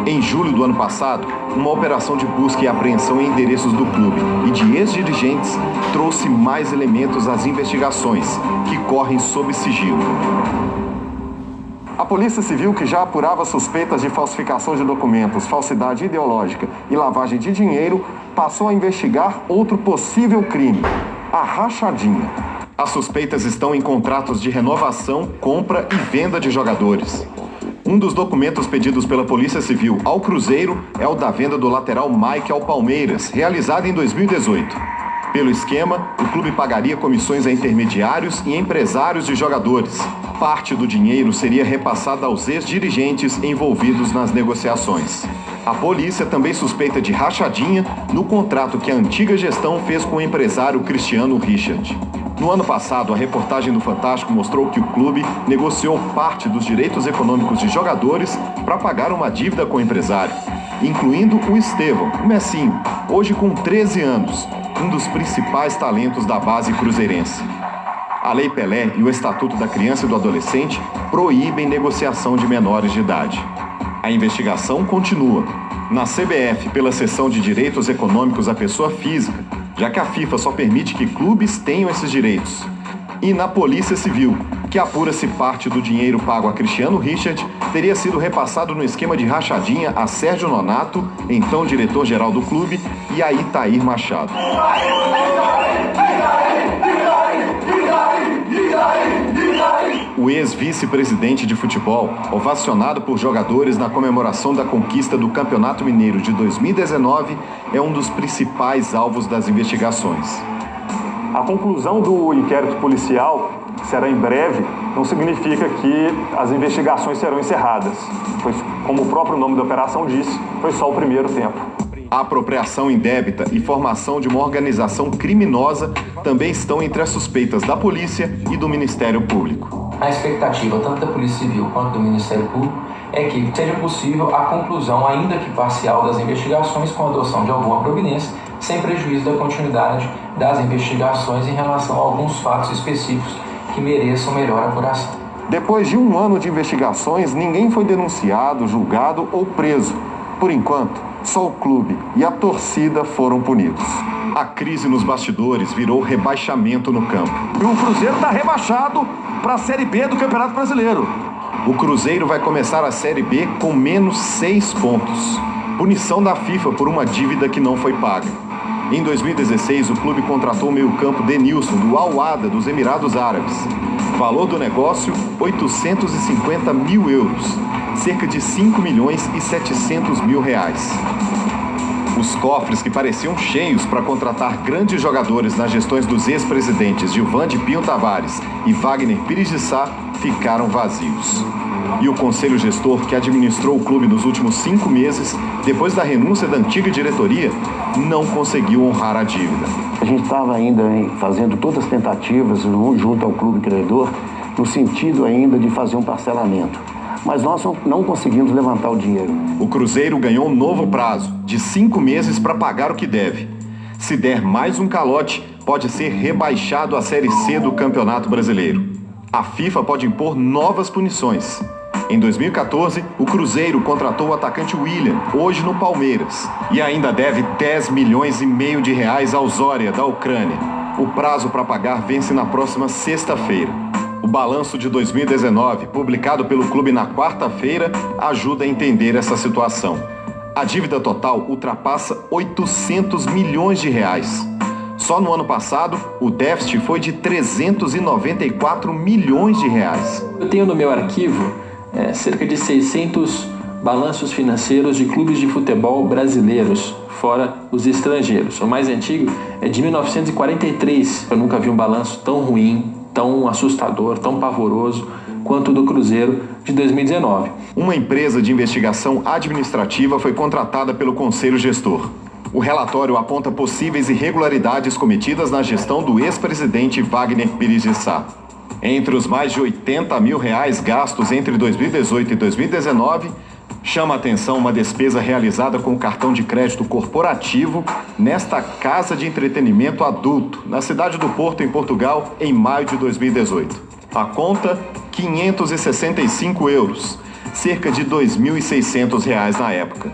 Em julho do ano passado, uma operação de busca e apreensão em endereços do clube e de ex-dirigentes trouxe mais elementos às investigações, que correm sob sigilo. A Polícia Civil, que já apurava suspeitas de falsificação de documentos, falsidade ideológica e lavagem de dinheiro, passou a investigar outro possível crime, a rachadinha. As suspeitas estão em contratos de renovação, compra e venda de jogadores. Um dos documentos pedidos pela Polícia Civil ao Cruzeiro é o da venda do lateral Mike ao Palmeiras, realizada em 2018. Pelo esquema, o clube pagaria comissões a intermediários e empresários de jogadores. Parte do dinheiro seria repassada aos ex-dirigentes envolvidos nas negociações. A polícia também suspeita de rachadinha no contrato que a antiga gestão fez com o empresário Cristiano Richard. No ano passado, a reportagem do Fantástico mostrou que o clube negociou parte dos direitos econômicos de jogadores para pagar uma dívida com o empresário, incluindo o Estevão, o Messinho, hoje com 13 anos, um dos principais talentos da base cruzeirense. A Lei Pelé e o Estatuto da Criança e do Adolescente proíbem negociação de menores de idade. A investigação continua. Na CBF, pela seção de Direitos Econômicos à Pessoa Física, já que a FIFA só permite que clubes tenham esses direitos. E na Polícia Civil, que apura se parte do dinheiro pago a Cristiano Richard teria sido repassado no esquema de rachadinha a Sérgio Nonato, então diretor-geral do clube, e a Itair Machado. O ex-vice-presidente de futebol, ovacionado por jogadores na comemoração da conquista do Campeonato Mineiro de 2019, é um dos principais alvos das investigações. A conclusão do inquérito policial, que será em breve, não significa que as investigações serão encerradas, pois, como o próprio nome da operação disse, foi só o primeiro tempo. A apropriação indébita e formação de uma organização criminosa também estão entre as suspeitas da polícia e do Ministério Público. A expectativa tanto da Polícia Civil quanto do Ministério Público é que seja possível a conclusão, ainda que parcial, das investigações com a adoção de alguma providência, sem prejuízo da continuidade das investigações em relação a alguns fatos específicos que mereçam melhor apuração. Depois de um ano de investigações, ninguém foi denunciado, julgado ou preso. Por enquanto, só o clube e a torcida foram punidos. A crise nos bastidores virou rebaixamento no campo. E o Cruzeiro está rebaixado para a Série B do Campeonato Brasileiro. O Cruzeiro vai começar a Série B com menos 6 pontos. Punição da FIFA por uma dívida que não foi paga. Em 2016, o clube contratou o meio-campo Denilson, do Al-Wahda, dos Emirados Árabes. Valor do negócio, 850 mil euros, cerca de 5 milhões e 700 mil reais. Os cofres que pareciam cheios para contratar grandes jogadores nas gestões dos ex-presidentes Gilvan de Pinho Tavares e Wagner Pires de Sá ficaram vazios. E o conselho gestor, que administrou o clube nos últimos 5 meses, depois da renúncia da antiga diretoria, não conseguiu honrar a dívida. A gente estava ainda fazendo todas as tentativas junto ao clube credor, no sentido ainda de fazer um parcelamento. Mas nós não conseguimos levantar o dinheiro. O Cruzeiro ganhou um novo prazo, de 5 meses para pagar o que deve. Se der mais um calote, pode ser rebaixado à Série C do Campeonato Brasileiro. A FIFA pode impor novas punições. Em 2014, o Cruzeiro contratou o atacante William, hoje no Palmeiras, e ainda deve 10 milhões e meio de reais ao Zorya, da Ucrânia. O prazo para pagar vence na próxima sexta-feira. O balanço de 2019, publicado pelo clube na quarta-feira, ajuda a entender essa situação. A dívida total ultrapassa 800 milhões de reais. Só no ano passado, o déficit foi de 394 milhões de reais. Eu tenho no meu arquivo cerca de 600 balanços financeiros de clubes de futebol brasileiros, fora os estrangeiros. O mais antigo é de 1943. Eu nunca vi um balanço tão ruim, tão assustador, tão pavoroso quanto o do Cruzeiro de 2019. Uma empresa de investigação administrativa foi contratada pelo Conselho Gestor. O relatório aponta possíveis irregularidades cometidas na gestão do ex-presidente Wagner Pires de Sá. Entre os mais de 80 mil reais gastos entre 2018 e 2019, chama a atenção uma despesa realizada com cartão de crédito corporativo nesta casa de entretenimento adulto, na cidade do Porto, em Portugal, em maio de 2018. A conta, 565 euros, cerca de R$ 2.600 na época.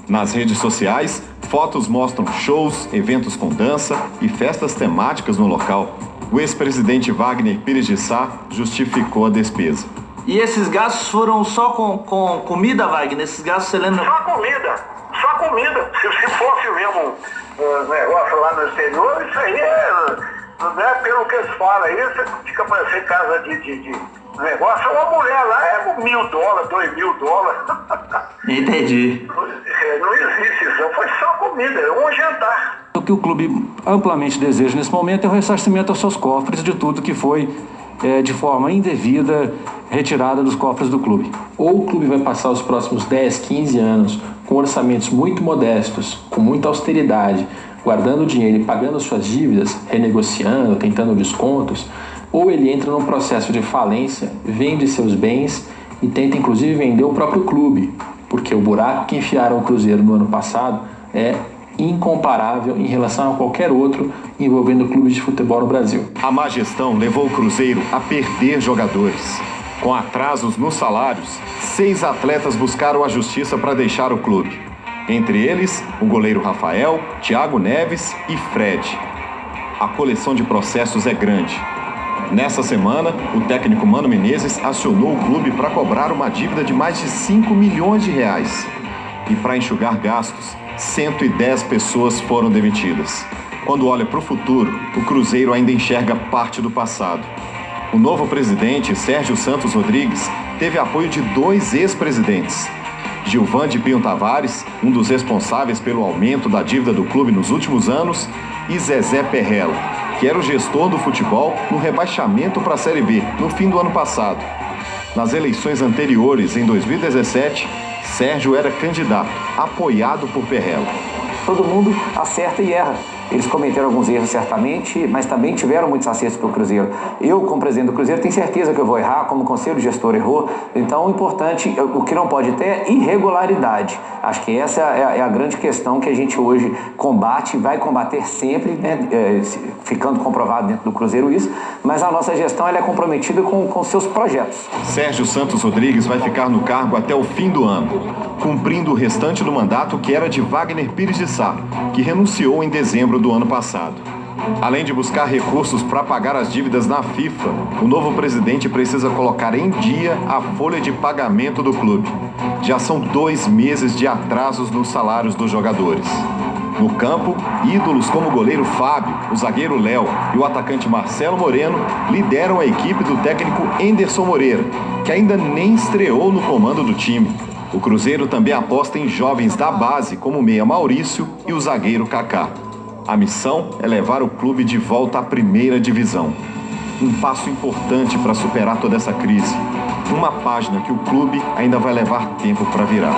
Nas redes sociais, fotos mostram shows, eventos com dança e festas temáticas no local. O ex-presidente Wagner Pires de Sá justificou a despesa. E esses gastos foram só com comida, Wagner? Esses gastos você lembra? Só comida. Se fosse mesmo um negócio lá no exterior, isso aí né, pelo que eles falam aí, você fica parecendo casa de negócio. Uma mulher lá é $1.000, $2.000. Entendi. Não existe isso, foi só comida, um jantar. O que o clube amplamente deseja nesse momento é o ressarcimento aos seus cofres de tudo que foi, de forma indevida, retirada dos cofres do clube. Ou o clube vai passar os próximos 10, 15 anos com orçamentos muito modestos, com muita austeridade, guardando dinheiro e pagando suas dívidas, renegociando, tentando descontos, ou ele entra num processo de falência, vende seus bens e tenta inclusive vender o próprio clube, porque o buraco que enfiaram o Cruzeiro no ano passado é incomparável em relação a qualquer outro envolvendo clubes de futebol no Brasil. A má gestão levou o Cruzeiro a perder jogadores. Com atrasos nos salários, 6 atletas buscaram a justiça para deixar o clube. Entre eles, o goleiro Rafael, Thiago Neves e Fred. A coleção de processos é grande. Nessa semana, o técnico Mano Menezes acionou o clube para cobrar uma dívida de mais de R$5 milhões. E para enxugar gastos, 110 pessoas foram demitidas. Quando olha para o futuro, o Cruzeiro ainda enxerga parte do passado. O novo presidente, Sérgio Santos Rodrigues, teve apoio de 2 ex-presidentes. Gilvan de Pinho Tavares, um dos responsáveis pelo aumento da dívida do clube nos últimos anos, e Zezé Perrella, que era o gestor do futebol no rebaixamento para a Série B, no fim do ano passado. Nas eleições anteriores, em 2017, Sérgio era candidato, apoiado por Perrella. Todo mundo acerta e erra. Eles cometeram alguns erros, certamente, mas também tiveram muitos acertos para o Cruzeiro. Eu, como presidente do Cruzeiro, tenho certeza que eu vou errar, como conselho gestor errou. Então, o importante, o que não pode ter é irregularidade. Acho que essa é a grande questão que a gente hoje combate, vai combater sempre, né, ficando comprovado dentro do Cruzeiro isso, mas a nossa gestão ela é comprometida com seus projetos. Sérgio Santos Rodrigues vai ficar no cargo até o fim do ano, cumprindo o restante do mandato que era de Wagner Pires de Sá, que renunciou em dezembro do ano passado. Além de buscar recursos para pagar as dívidas na FIFA, o novo presidente precisa colocar em dia a folha de pagamento do clube. Já são 2 meses de atrasos nos salários dos jogadores. No campo, ídolos como o goleiro Fábio, o zagueiro Léo e o atacante Marcelo Moreno lideram a equipe do técnico Enderson Moreira, que ainda nem estreou no comando do time. O Cruzeiro também aposta em jovens da base, como o meia Maurício e o zagueiro Kaká. A missão é levar o clube de volta à primeira divisão. Um passo importante para superar toda essa crise. Uma página que o clube ainda vai levar tempo para virar.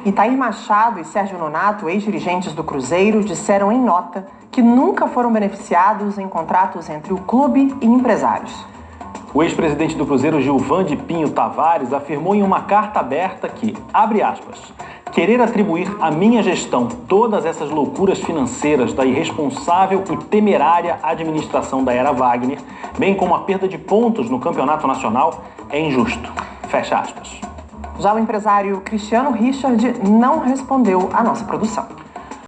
Itair Machado e Sérgio Nonato, ex-dirigentes do Cruzeiro, disseram em nota que nunca foram beneficiados em contratos entre o clube e empresários. O ex-presidente do Cruzeiro, Gilvan de Pinho Tavares, afirmou em uma carta aberta que, abre aspas, querer atribuir à minha gestão todas essas loucuras financeiras da irresponsável e temerária administração da era Wagner, bem como a perda de pontos no campeonato nacional, é injusto. Fecha aspas. Já o empresário Cristiano Richard não respondeu à nossa produção.